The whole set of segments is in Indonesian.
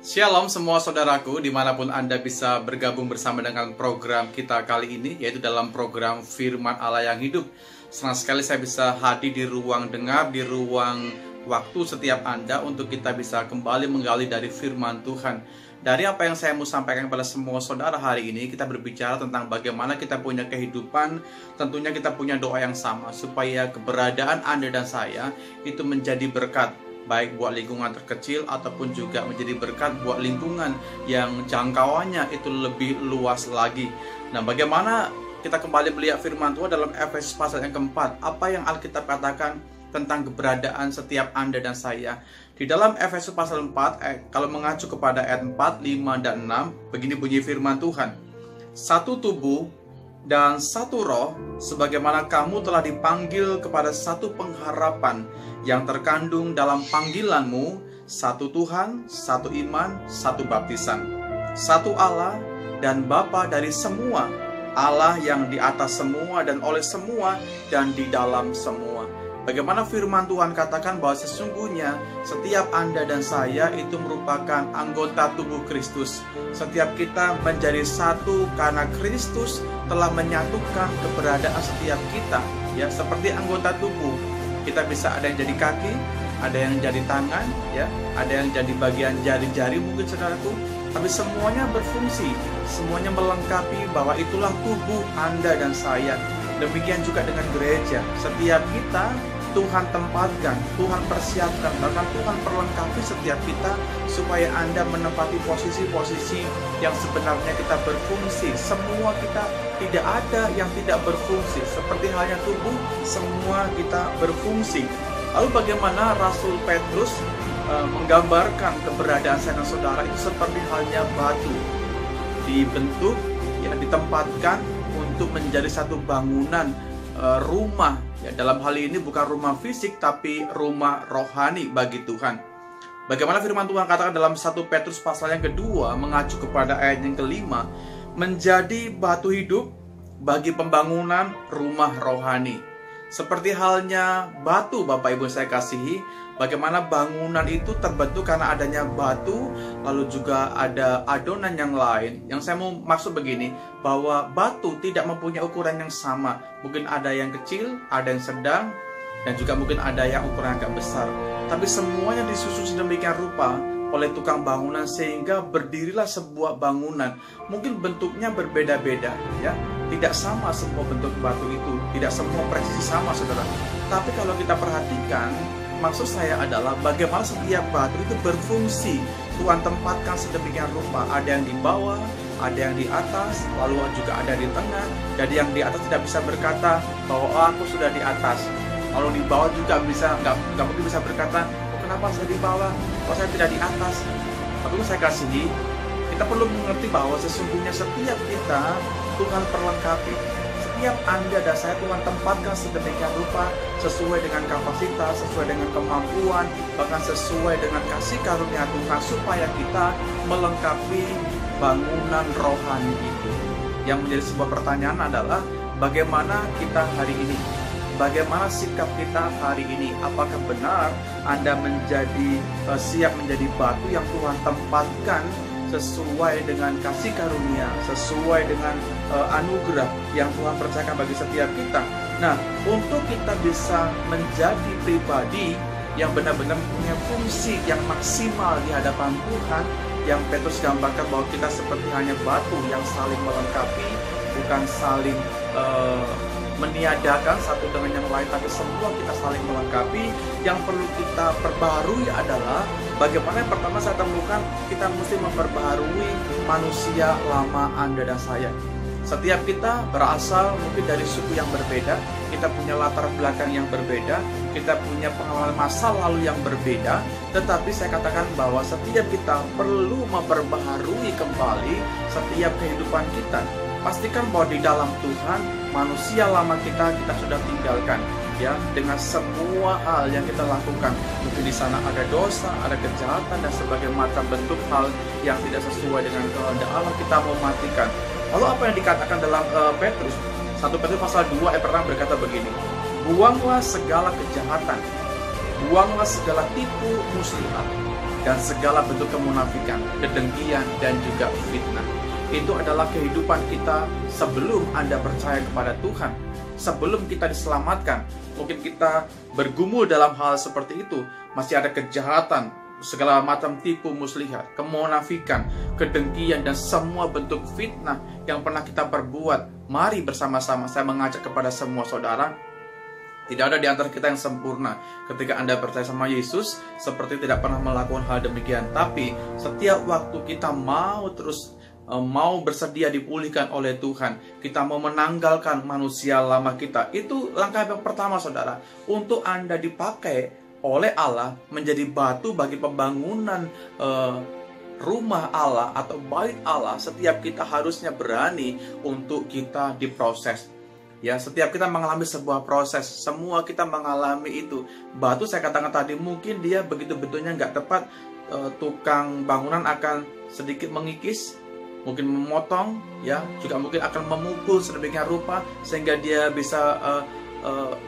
Shalom semua saudaraku, dimanapun Anda bisa bergabung bersama dengan program kita kali ini, yaitu dalam program Firman Allah yang Hidup. Senang sekali saya bisa hadir di ruang dengar, di ruang waktu setiap Anda untuk kita bisa kembali menggali dari firman Tuhan. Dari apa yang saya mau sampaikan kepada semua saudara hari ini, kita berbicara tentang bagaimana kita punya kehidupan. Tentunya kita punya doa yang sama, supaya keberadaan Anda dan saya itu menjadi berkat, baik buat lingkungan terkecil ataupun juga menjadi berkat buat lingkungan yang jangkauannya itu lebih luas lagi. Nah, bagaimana kita kembali melihat firman Tuhan dalam Efesus pasal yang keempat? Apa yang Alkitab katakan tentang keberadaan setiap Anda dan saya? Di dalam Efesus pasal 4, kalau mengacu kepada ayat 4, 5, dan 6, begini bunyi firman Tuhan. Satu tubuh dan satu roh, sebagaimana kamu telah dipanggil kepada satu pengharapan yang terkandung dalam panggilanmu, satu Tuhan, satu iman, satu baptisan, satu Allah dan Bapa dari semua, Allah yang di atas semua dan oleh semua dan di dalam semua. Bagaimana firman Tuhan katakan bahwa sesungguhnya setiap Anda dan saya itu merupakan anggota tubuh Kristus. Setiap kita menjadi satu karena Kristus telah menyatukan keberadaan setiap kita. Ya, seperti anggota tubuh, kita bisa ada yang jadi kaki, ada yang jadi tangan, ya, ada yang jadi bagian jari-jari mungkin saudaraku. Tapi semuanya berfungsi, semuanya melengkapi bahwa itulah tubuh Anda dan saya. Demikian juga dengan gereja. Setiap kita Tuhan tempatkan, Tuhan persiapkan, bahkan Tuhan perlengkapi setiap kita supaya Anda menempati posisi-posisi yang sebenarnya kita berfungsi. Semua kita, tidak ada yang tidak berfungsi. Seperti halnya tubuh, semua kita berfungsi. Lalu bagaimana Rasul Petrus menggambarkan keberadaan saya dan saudara itu seperti halnya batu dibentuk, ya, ditempatkan untuk menjadi satu bangunan rumah. Ya, dalam hal ini bukan rumah fisik tapi rumah rohani bagi Tuhan. Bagaimana firman Tuhan katakan dalam 1 Petrus pasal yang kedua mengacu kepada ayat yang kelima, menjadi batu hidup bagi pembangunan rumah rohani. Seperti halnya batu, Bapak Ibu saya kasihi, bagaimana bangunan itu terbentuk karena adanya batu, lalu juga ada adonan yang lain. Yang saya mau maksud begini, bahwa batu tidak mempunyai ukuran yang sama. Mungkin ada yang kecil, ada yang sedang, dan juga mungkin ada yang ukuran agak besar. Tapi semuanya disusun sedemikian rupa oleh tukang bangunan sehingga berdirilah sebuah bangunan. Mungkin bentuknya berbeda-beda, ya. Tidak sama semua bentuk batu itu, tidak semua presisi sama, saudara. Tapi kalau kita perhatikan, maksud saya adalah bagaimana setiap batu itu berfungsi. Tuhan tempatkan sedemikian rupa. Ada yang di bawah, ada yang di atas, lalu juga ada di tengah. Jadi yang di atas tidak bisa berkata bahwa aku sudah di atas. Lalu di bawah juga nggak mungkin bisa berkata, kenapa saya di bawah, kalau saya tidak di atas. Tapi saya kasihi, kita perlu mengerti bahwa sesungguhnya setiap kita Tuhan perlengkapi. Setiap Anda dan saya Tuhan tempatkan sedemikian rupa sesuai dengan kapasitas, sesuai dengan kemampuan, bahkan sesuai dengan kasih karunia Tuhan supaya kita melengkapi bangunan rohani itu. Yang menjadi sebuah pertanyaan adalah bagaimana kita hari ini? Bagaimana sikap kita hari ini? Apakah benar Anda menjadi siap menjadi batu yang Tuhan tempatkan sesuai dengan kasih karunia, sesuai dengan anugerah yang Tuhan percayakan bagi setiap kita? Nah, untuk kita bisa menjadi pribadi yang benar-benar punya fungsi yang maksimal di hadapan Tuhan, yang Petrus gambarkan bahwa kita seperti hanya batu yang saling melengkapi, bukan saling meniadakan satu dengan yang lain, tapi semua kita saling melengkapi. Yang perlu kita perbaharui adalah bagaimana yang pertama saya temukan, kita mesti memperbaharui manusia lama Anda dan saya. Setiap kita berasal mungkin dari suku yang berbeda, kita punya latar belakang yang berbeda, kita punya pengalaman masa lalu yang berbeda, tetapi saya katakan bahwa setiap kita perlu memperbaharui kembali setiap kehidupan kita. Pastikan bahwa di dalam Tuhan, manusia lama kita sudah tinggalkan, ya, dengan semua hal yang kita lakukan. Mungkin di sana ada dosa, ada kejahatan, dan sebagai macam bentuk hal yang tidak sesuai dengan kehendak Allah, kita mau matikan. Lalu apa yang dikatakan dalam Petrus? 1 Petrus pasal 2 ayat pertama berkata begini, buanglah segala kejahatan, buanglah segala tipu muslihat, dan segala bentuk kemunafikan, kedengkian, dan juga fitnah. Itu adalah kehidupan kita sebelum Anda percaya kepada Tuhan. Sebelum kita diselamatkan, mungkin kita bergumul dalam hal seperti itu. Masih ada kejahatan, segala macam tipu muslihat, kemunafikan, kedengkian, dan semua bentuk fitnah yang pernah kita perbuat. Mari bersama-sama saya mengajak kepada semua saudara, tidak ada di antara kita yang sempurna. Ketika Anda percaya sama Yesus, seperti tidak pernah melakukan hal demikian. Tapi setiap waktu kita mau bersedia dipulihkan oleh Tuhan, kita mau menanggalkan manusia lama kita, itu langkah yang pertama saudara, untuk Anda dipakai oleh Allah menjadi batu bagi pembangunan rumah Allah atau bait Allah. Setiap kita harusnya berani untuk kita diproses. Ya, setiap kita mengalami sebuah proses, semua kita mengalami itu. Batu saya katakan tadi, mungkin dia begitu bentuknya nggak tepat, tukang bangunan akan sedikit mengikis, mungkin memotong, ya, juga mungkin akan memukul sedemikian rupa sehingga dia bisa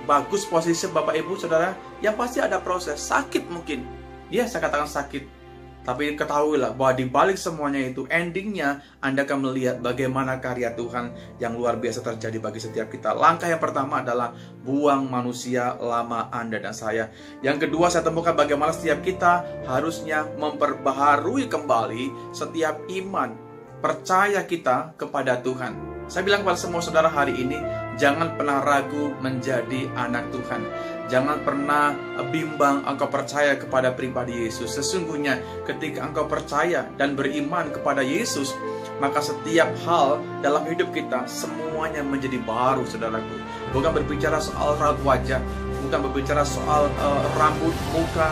bagus posisi Bapak Ibu Saudara. Yang pasti ada proses, sakit mungkin, ya saya katakan sakit. Tapi ketahuilah bahwa di balik semuanya itu, endingnya Anda akan melihat bagaimana karya Tuhan yang luar biasa terjadi bagi setiap kita. Langkah yang pertama adalah buang manusia lama Anda dan saya. Yang kedua, saya temukan bagaimana setiap kita harusnya memperbaharui kembali setiap iman, percaya kita kepada Tuhan. Saya bilang kepada semua saudara hari ini, jangan pernah ragu menjadi anak Tuhan. Jangan pernah bimbang engkau percaya kepada pribadi Yesus. Sesungguhnya ketika engkau percaya dan beriman kepada Yesus, maka setiap hal dalam hidup kita semuanya menjadi baru, saudaraku. Bukan berbicara soal raut wajah, bukan berbicara soal rambut, muka,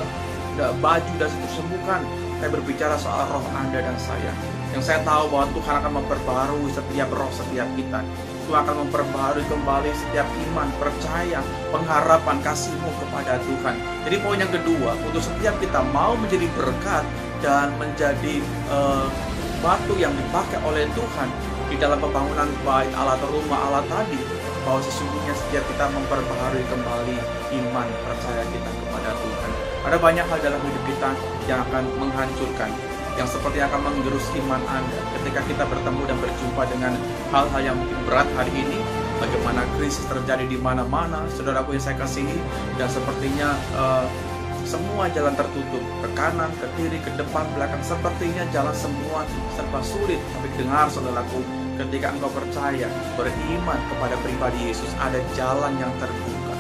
baju dan seterusnya, bukan. Saya berbicara soal roh Anda dan saya. Yang saya tahu bahwa Tuhan akan memperbaharui setiap roh setiap kita. Tuhan akan memperbaharui kembali setiap iman, percaya, pengharapan, kasih-Mu kepada Tuhan. Jadi poin yang kedua, untuk setiap kita mau menjadi berkat dan menjadi batu yang dipakai oleh Tuhan di dalam pembangunan bait Allah atau rumah Allah tadi, bahwa sesungguhnya setiap kita memperbaharui kembali iman, percaya kita kepada Tuhan. Ada banyak hal dalam hidup kita yang akan menghancurkan, yang seperti akan menggerus iman Anda ketika kita bertemu dan berjumpa dengan hal-hal yang mungkin berat hari ini. Bagaimana krisis terjadi di mana-mana, saudaraku yang saya kasihi, dan sepertinya semua jalan tertutup, ke kanan, ke kiri, ke depan, belakang, sepertinya jalan semua serba sulit. Tapi dengar saudaraku, ketika engkau percaya, beriman kepada pribadi Yesus, ada jalan yang terbuka,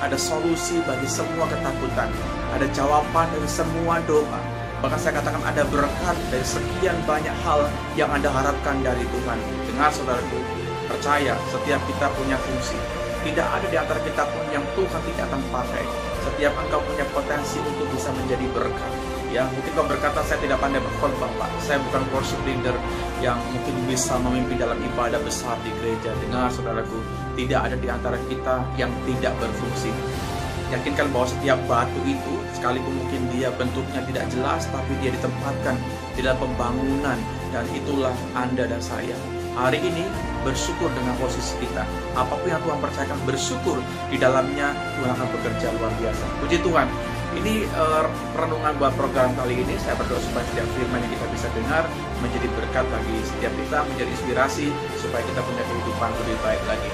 ada solusi bagi semua ketakutan, ada jawaban dari semua doa. Bahkan saya katakan ada berkat dari sekian banyak hal yang Anda harapkan dari Tuhan. Dengar saudaraku, percaya setiap kita punya fungsi. Tidak ada di antara kita pun yang Tuhan tidak akan pakai. Setiap engkau punya potensi untuk bisa menjadi berkat. Ya, mungkin kau berkata, saya tidak pandai berkhotbah, Pak. Saya bukan worship leader yang mungkin bisa memimpin dalam ibadah besar di gereja. Dengar saudaraku, tidak ada di antara kita yang tidak berfungsi. Yakinkan bahwa setiap batu itu, sekalipun mungkin dia bentuknya tidak jelas, tapi dia ditempatkan di dalam pembangunan, dan itulah Anda dan saya. Hari ini bersyukur dengan posisi kita. Apapun yang Tuhan percayakan, bersyukur di dalamnya. Tuhan akan bekerja luar biasa. Puji Tuhan. Ini renungan buat program kali ini. Saya berdoa supaya setiap firman yang kita bisa dengar menjadi berkat bagi setiap kita, menjadi inspirasi supaya kita punya kehidupan lebih baik lagi.